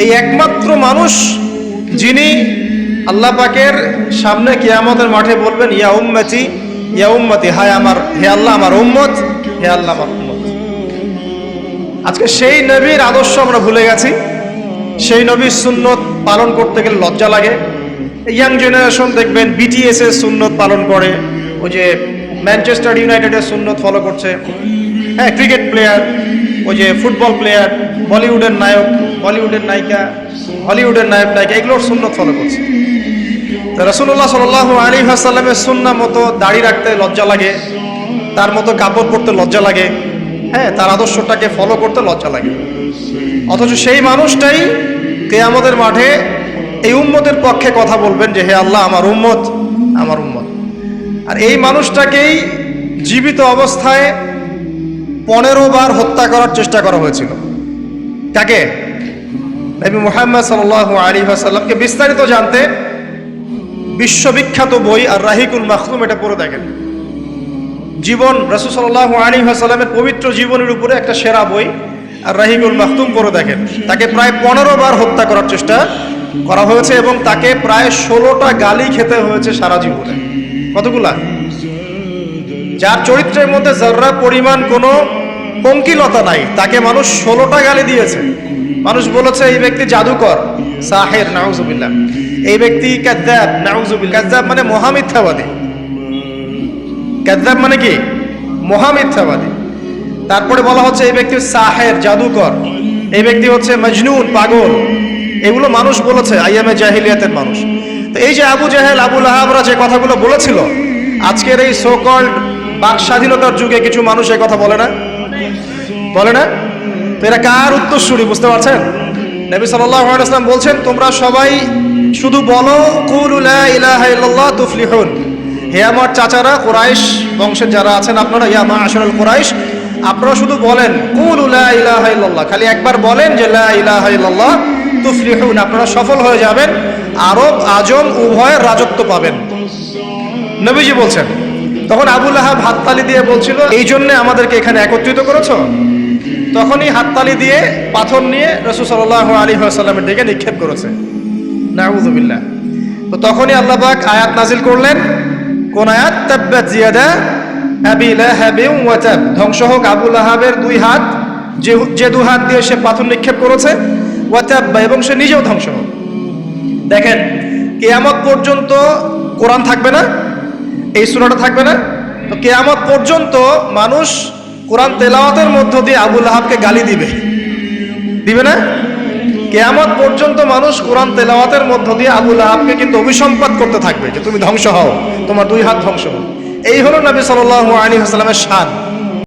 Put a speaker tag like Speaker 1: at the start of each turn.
Speaker 1: এই একমাত্র মানুষ যিনি আল্লাহ পাকের সামনে কিয়ামতের মাঠে বলবেন ইয়া উম্মতি ইয়া উম্মতি, হায় আমার, হে আল্লাহ আমার উম্মত, হে আল্লাহ আমার উম্মত। আজকে সেই নবীর আদর্শ আমরা ভুলে গেছি। সেই নবীর সুন্নত পালন করতে গেলে লজ্জা লাগে। ইয়াং জেনারেশন দেখবেন বিটিএস এর সুন্নত পালন করে, ওই যে ম্যানচেস্টার ইউনাইটেডের সুন্নত ফলো করছে। হ্যাঁ, ক্রিকেট প্লেয়ার, ওই যে ফুটবল প্লেয়ার, বলিউডের নায়ক, বলিউডের নায়িকা, হলিউডের নায়ক নায়িকা, এগুলোর সুন্নত ফলো করছে। রাসূলুল্লাহ সাল্লাল্লাহু আলাইহি ওয়াসাল্লামের সুন্নাহ মতো দাড়ি রাখতে লজ্জা লাগে, তার মতো কাপড় পরতে লজ্জা লাগে, হ্যাঁ, তার আদর্শটাকে ফলো করতে লজ্জা লাগে। অথচ সেই মানুষটাই কিয়ামতের মাঠে এই উম্মতের পক্ষে কথা বলবেন যে হে আল্লাহ আমার উম্মত, আমার উম্মত। আর এই মানুষটাকেই জীবিত অবস্থায় 15 বার হত্যা করার চেষ্টা করা হয়েছিল। কাকে? নবী মুহাম্মদ সাল্লাল্লাহু আলাইহি ওয়াসাল্লামকে। বিস্তারিত জানতে বিশ্ববিখ্যাত বই আর রাহিকুল মাখতুম এটা পড়ে দেখেন। জীবন, রাসূল সাল্লাল্লাহু আলাইহি ওয়াসাল্লামের পবিত্র জীবনের উপরে একটা সেরা বই আর রাহিকুল মাখতুম পড়ে দেখেন। তাকে প্রায় 15 বার হত্যা করার চেষ্টা করা হয়েছে এবং তাকে প্রায় 16টা গালি খেতে হয়েছে সারা জীবনে। কতগুলা? যার চরিত্রের মধ্যে যারা পরিমাণ কোনো পঙ্কিলতা নাই, তাকে মানুষ 16টা গালি দিয়েছে। মানুষ বলেছে এই ব্যক্তি জাদুকর, সাহের, নাউজুবিল্লাহ। এই ব্যক্তি কাযযাব, নাউজুবিল্লাহ। কাযযাব মানে মহামিথ্যাবাদী। কাযযাব মানে কি? মহামিথ্যাবাদী। তারপরে বলা হচ্ছে এই ব্যক্তি সাহের, জাদুকর। এই ব্যক্তি হচ্ছে মজনুন, পাগল। এগুলো মানুষ বলেছে, আইয়ামে জাহিলিয়াতের মানুষ। তো এই যে আবু জাহেল, আবু লাহাবরা যে কথাগুলো বলেছিল, আজকের এই সো কল্ড বাক স্বাধীনতার যুগে কিছু মানুষ এই কথা বলে না? বলে না? তো এরা কার উত্তরসূরি বুঝতে পারছেন? নবী সাল্লাল্লাহু আলাইহি ওয়াসাল্লাম বলছেন তোমরা সবাই শুধু বলো কুলু লা ইলাহা ইল্লাল্লাহ তুফলিহুন। হে আমার চাচারা, কুরাইশ বংশের যারা আছেন আপনারা, ইয়া মা'আশারাল কুরাইশ, আপনারা শুধু বলেন কুলু লা ইলাহা ইল্লাল্লাহ, খালি একবার বলেন যে লা ইলাহা ইল্লাল্লাহ তুফলিহুন, আপনারা সফল হয়ে যাবেন, আরব আজম উভয়ের রাজত্ব পাবেন। নবীজি বলছেন। তখন আবু লাহাব হাততালি দিয়ে বলছিল এই জন্য আমাদেরকে এখানে একত্রিত করেছো? তখনই হাততালি দিয়ে পাথর নিয়ে রাসূল সাল্লাল্লাহু আলাইহি ওয়াসাল্লামের দিকে নিক্ষেপ করেছে। নাউযুবিল্লাহ। তো তখনই আল্লাহ পাক আয়াত নাজিল করলেন। কোন আয়াত? তাব্বাত ইয়াদা আবি লাহাবিন ওয়া তাব। ধ্বংস হোক আবু লাহাবের দুই হাত, যে দুই হাত দিয়ে সে পাথর নিক্ষেপ করেছে, ওয়া তাব, এবং সে নিজেও ধ্বংস হোক। দেখেন, কিয়ামত পর্যন্ত কোরআন থাকবে না, এই সূরাটা থাকবে না। তো কিয়ামত পর্যন্ত মানুষ কোরআন তেলাওয়াতের মধ্য দিয়ে আবু লাহাবকে গালি দিবে, দিবে না? কিয়ামত পর্যন্ত মানুষ কোরআন তেলাওয়াতের মধ্য দিয়ে আবু লাহাবকে কিন্তু অভিসম্পাত করতে থাকবে যে তুমি ধ্বংস হও, তোমার দুই হাত ধ্বংস হও। এই হলো নবী সাল্লাল্লাহু আলাইহি ওয়াসাল্লামের শান।